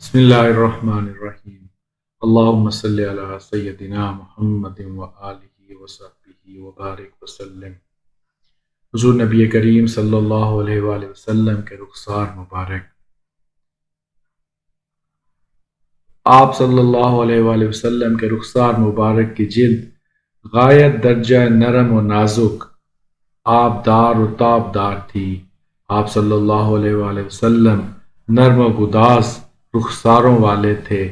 بسم اللہ الرحمن الرحیم۔ اللہم صلی علی سیدنا محمد و آلہ و صحبہ وبارک وسلم۔ حضور نبی کریم صلی اللہ علیہ وآلہ وسلم کے رخسار مبارک، آپ صلی اللہ علیہ وآلہ وسلم کے رخسار مبارک کی جلد غایت درجہ نرم و نازک، آبدار و تابدار تھی۔ آپ صلی اللہ علیہ وآلہ وسلم نرم و گداز رخساروں والے تھے،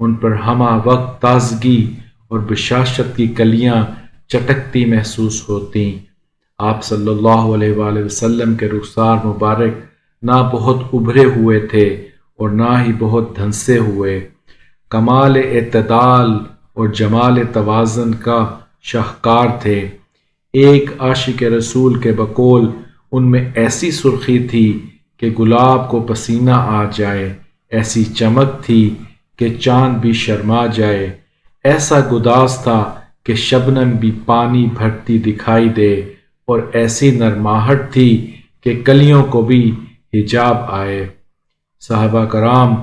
ان پر ہمہ وقت تازگی اور بشاشت کی کلیاں چٹکتی محسوس ہوتیں۔ آپ صلی اللہ علیہ وآلہ وسلم کے رخسار مبارک نہ بہت ابھرے ہوئے تھے اور نہ ہی بہت دھنسے ہوئے، کمال اعتدال اور جمال توازن کا شاہکار تھے۔ ایک عاشق رسول کے بقول ان میں ایسی سرخی تھی کہ گلاب کو پسینہ آ جائے، ایسی چمک تھی کہ چاند بھی شرما جائے، ایسا گداز تھا کہ شبنم بھی پانی بھرتی دکھائی دے، اور ایسی نرماہٹ تھی کہ کلیوں کو بھی حجاب آئے۔ صحابہ کرام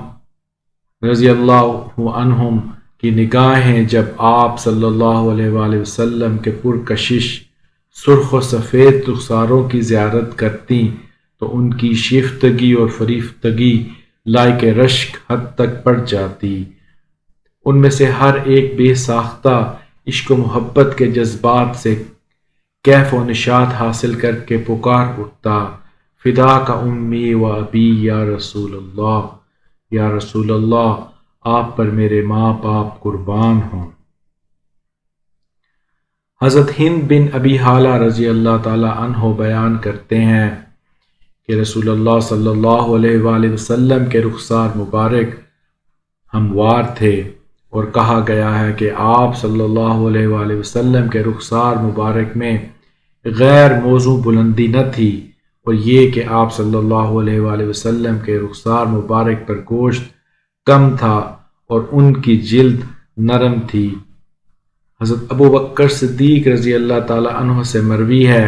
رضی اللہ عنہم کی نگاہیں جب آپ صلی اللہ علیہ وآلہ وسلم کے پرکشش سرخ و سفید رخساروں کی زیارت کرتیں تو ان کی شیفتگی اور فریفتگی لائق رشک حد تک بڑھ جاتی۔ ان میں سے ہر ایک بے ساختہ عشق و محبت کے جذبات سے کیف و نشاط حاصل کر کے پکار اٹھتا، فدا کا امی و ابی یا رسول اللہ، یا رسول اللہ، آپ پر میرے ماں باپ قربان ہوں۔ حضرت ہند بن ابی حالہ رضی اللہ تعالی عنہ بیان کرتے ہیں کہ رسول اللہ صلی اللہ علیہ وآلہ وسلم کے رخسار مبارک ہموار تھے، اور کہا گیا ہے کہ آپ صلی اللہ علیہ وآلہ وسلم کے رخسار مبارک میں غیر موزوں بلندی نہ تھی، اور یہ کہ آپ صلی اللہ علیہ وآلہ وسلم کے رخسار مبارک پر گوشت کم تھا اور ان کی جلد نرم تھی۔ حضرت ابو بکر صدیق رضی اللہ تعالی عنہ سے مروی ہے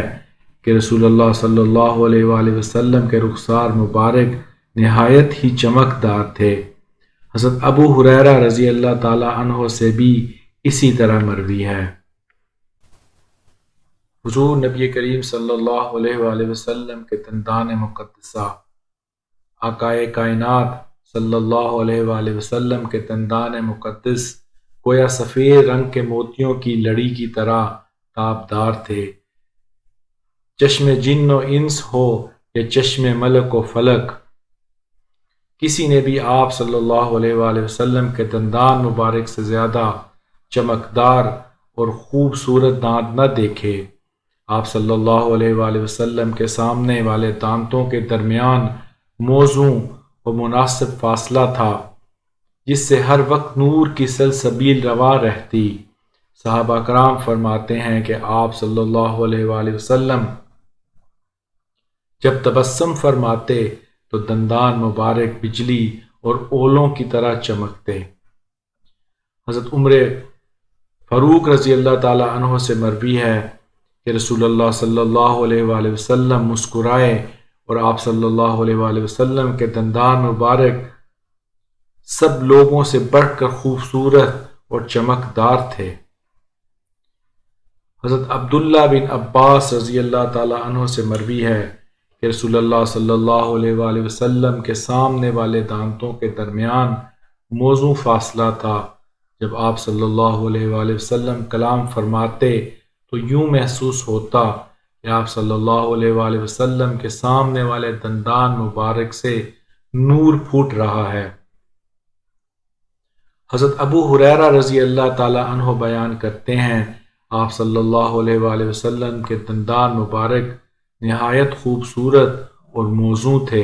کہ رسول اللہ صلی اللہ علیہ وآلہ وسلم کے رخسار مبارک نہایت ہی چمکدار تھے۔ حضرت ابو ہریرہ رضی اللہ تعالی عنہ سے بھی اسی طرح مروی ہے۔ حضور نبی کریم صلی اللہ علیہ وآلہ وسلم کے دندان مقدسہ، آقائے کائنات صلی اللہ علیہ وآلہ وسلم کے دندان مقدس گویا سفید رنگ کے موتیوں کی لڑی کی طرح تابدار تھے۔ چشم جن و انس ہو یا چشم ملک و فلک، کسی نے بھی آپ صلی اللہ علیہ وآلہ وسلم کے دندان مبارک سے زیادہ چمکدار اور خوبصورت دانت نہ دیکھے۔ آپ صلی اللہ علیہ وآلہ وسلم کے سامنے والے دانتوں کے درمیان موزوں و مناسب فاصلہ تھا، جس سے ہر وقت نور کی سلسبیل رواں رہتی۔ صحابہ کرام فرماتے ہیں کہ آپ صلی اللہ علیہ وآلہ وسلم جب تبسم فرماتے تو دندان مبارک بجلی اور اولوں کی طرح چمکتے۔ حضرت عمر فاروق رضی اللہ تعالی عنہ سے مروی ہے کہ رسول اللہ صلی اللہ علیہ وآلہ وسلم مسکرائے اور آپ صلی اللہ علیہ وآلہ وسلم کے دندان مبارک سب لوگوں سے بڑھ کر خوبصورت اور چمکدار تھے۔ حضرت عبداللہ بن عباس رضی اللہ تعالی عنہ سے مروی ہے کہ رسول اللہ صلی اللہ علیہ وآلہ وسلم کے سامنے والے دانتوں کے درمیان موزوں فاصلہ تھا۔ جب آپ صلی اللہ علیہ وآلہ وسلم کلام فرماتے تو یوں محسوس ہوتا کہ آپ صلی اللہ علیہ وآلہ وسلم کے سامنے والے دندان مبارک سے نور پھوٹ رہا ہے۔ حضرت ابو ہریرہ رضی اللہ تعالی عنہ بیان کرتے ہیں آپ صلی اللہ علیہ وآلہ وسلم کے دندان مبارک نہایت خوبصورت اور موزوں تھے۔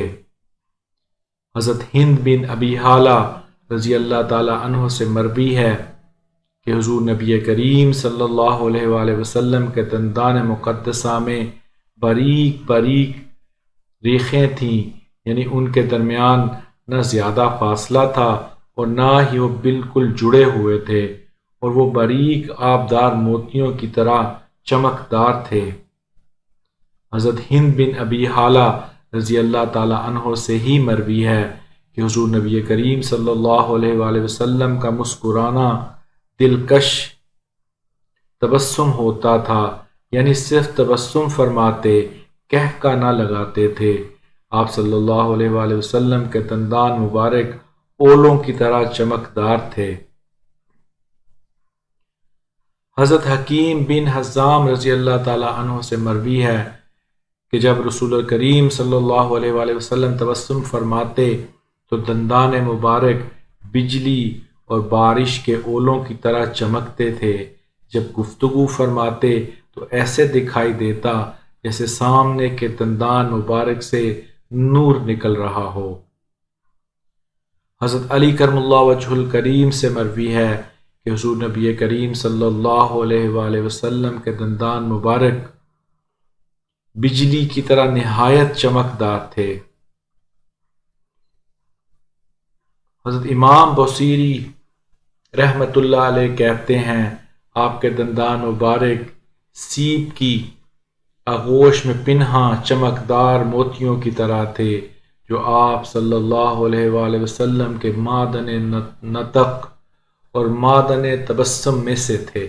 حضرت ہند بن ابی حالہ رضی اللہ تعالی عنہ سے مروی ہے کہ حضور نبی کریم صلی اللہ علیہ وآلہ وسلم کے دندان مقدسہ میں باریک باریک ریخیں تھیں، یعنی ان کے درمیان نہ زیادہ فاصلہ تھا اور نہ ہی وہ بالکل جڑے ہوئے تھے، اور وہ باریک آبدار موتیوں کی طرح چمکدار تھے۔ حضرت ہند بن ابی حالہ رضی اللہ تعالی عنہ سے ہی مروی ہے کہ حضور نبی کریم صلی اللہ علیہ وآلہ وسلم کا مسکرانا دلکش تبسم ہوتا تھا، یعنی صرف تبسم فرماتے، کہہ نہ لگاتے تھے۔ آپ صلی اللہ علیہ وآلہ وسلم کے دندان مبارک اولوں کی طرح چمکدار تھے۔ حضرت حکیم بن حزام رضی اللہ تعالی عنہ سے مروی ہے کہ جب رسول کریم صلی اللہ علیہ وآلہ وسلم تبسم فرماتے تو دندان مبارک بجلی اور بارش کے اولوں کی طرح چمکتے تھے۔ جب گفتگو فرماتے تو ایسے دکھائی دیتا جیسے سامنے کے دندان مبارک سے نور نکل رہا ہو۔ حضرت علی کرم اللہ وجہ الکریم سے مروی ہے کہ حضور نبی کریم صلی اللہ علیہ وآلہ وسلم کے دندان مبارک بجلی کی طرح نہایت چمکدار تھے۔ حضرت امام بصیری رحمۃ اللہ علیہ کہتے ہیں آپ کے دندان مبارک سیپ کی آغوش میں پنہاں چمکدار موتیوں کی طرح تھے جو آپ صلی اللہ علیہ وآلہ وسلم کے معدن نطق اور معدن تبسم میں سے تھے۔